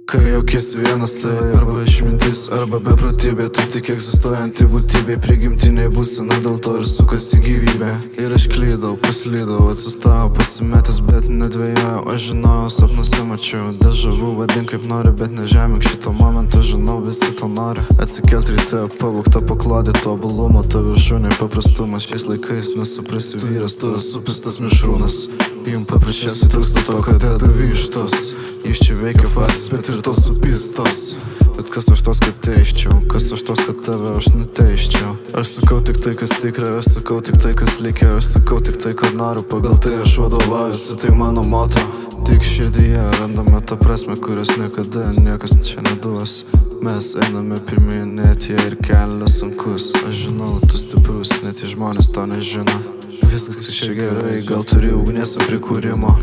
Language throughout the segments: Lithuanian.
Kai jautiesi vienas, tai arba išmintis, arba beprotybė. Tu tik egzistuojanti būtybė, prigimtinė būsena, dėl to ir sukasi gyvybė. Ir aš klydau, paslydau, atsistojau, pasimetęs, bet nedvejojau. Aš žinojau, sapnuose mačiau, dežavu, vadink kaip nori, bet nežemink šito momento, žinau, visi to nori. Atsikelt ryte, pavogta paklodė tobulumo, ta viršūnė paprastumas. Šiais laikais nesuprasi vyras, tu supistas mišrūnas. Jum paprasčiausiai trūksta to, kad deda vištos. Iš čia veikia fasis, bet ir tos supistos. Bet kas aš tos, kad teiščiau, kas aš tos, kad tave aš nuteiščiau. Aš sakau tik tai, kas tikra, aš sakau tik tai, kas likia. Aš sakau tik tai, kad noriu, pagal tai aš vadovaujuosi, tai mano moto. Tik širdyje randame tą prasme, kurios niekada niekas čia neduos. Mes einame pirmyn, net jei ir kelias sunkus. Aš žinau, tu stiprus, net jei žmonės to nežino. Viskas čia gerai, gal turi ugnies ant prikūrimo.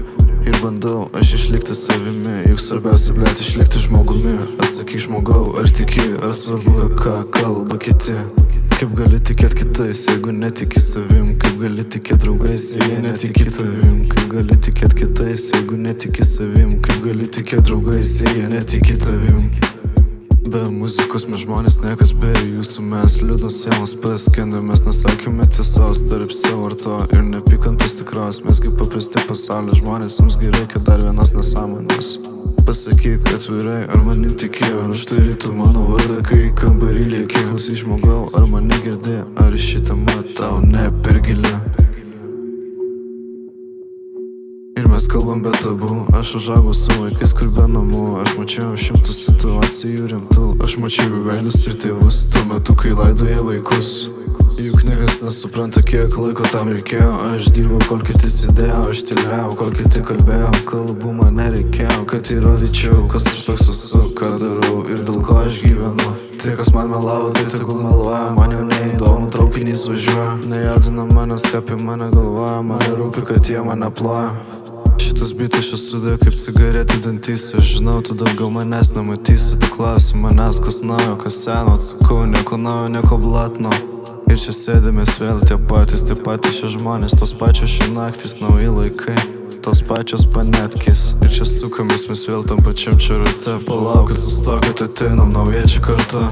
Ir bandau aš išlikti savimi, juk svarbiausia, blėt, išlikti žmogumi. Atsakyk žmogau, ar tiki, ar svarbu, ką kalba kiti. Kaip gali tikėt kitais, jeigu netiki savim? Kaip gali tikėt draugais, jei netiki tavim? Kaip gali tikėt kitais, jeigu netiki savim? Kaip gali tikėt draugais, jei netiki tavim? Be muzikos mes žmonės, niekas be jūsų. Mes liūdnos sienos paskendė, mes nesakėme tiesos tarp siaurto ir nepykantos tikros. Mesgi paprasti pasaulio žmonės, jumsgi reikia dar vienas nesąmonės. Pasakyk atvirai, ar manim tiki, ar užtarytų mano vardą, kai kambarį lieki. Klausyk žmogau, ar mane girdi, ar šitą matau ne per gili. Ir mes kalbam be tabų. Aš užaugau su vaikais, kur be namų. Aš mačiau šimtus situacijų rimtų. Aš mačiau veidus ir tėvus tuo metu, kai laidoja vaikus. Juk niekas nesupranta, kiek laiko tam reikėjo. Aš dirbau, kol kiti sėdėjo, aš tylėjau, kol kiti kalbėjo. Kalbų man nereikėjo, kad įrodyčiau, kas aš toks esu, ką darau ir dėl ko aš gyvenu. Tie, kas man melavo, tai tegul meluoja. Man jau neįdomu, traukinys važiuoja. Nejaudina manęs, ką apie mane galvoja. Man nerūpi, kad jie mane ploja. Šitas bitas čia sudėjo kaip cigaretė dantyse. Aš žinau, tu daugiau manęs nematysi. Tu klausi manęs, kas naujo, kas seno. Atsakau, nieko naujo, nieko blatno. Ir čia sėdėmės vėl tie patys šie žmonės. Tos pačios šie naktys, nauji laikai, tos pačios panetkės. Ir čia sukamės mes vėl tam pačiam čia rate. Palaukit, sustokit, ateinam nauja čia karta.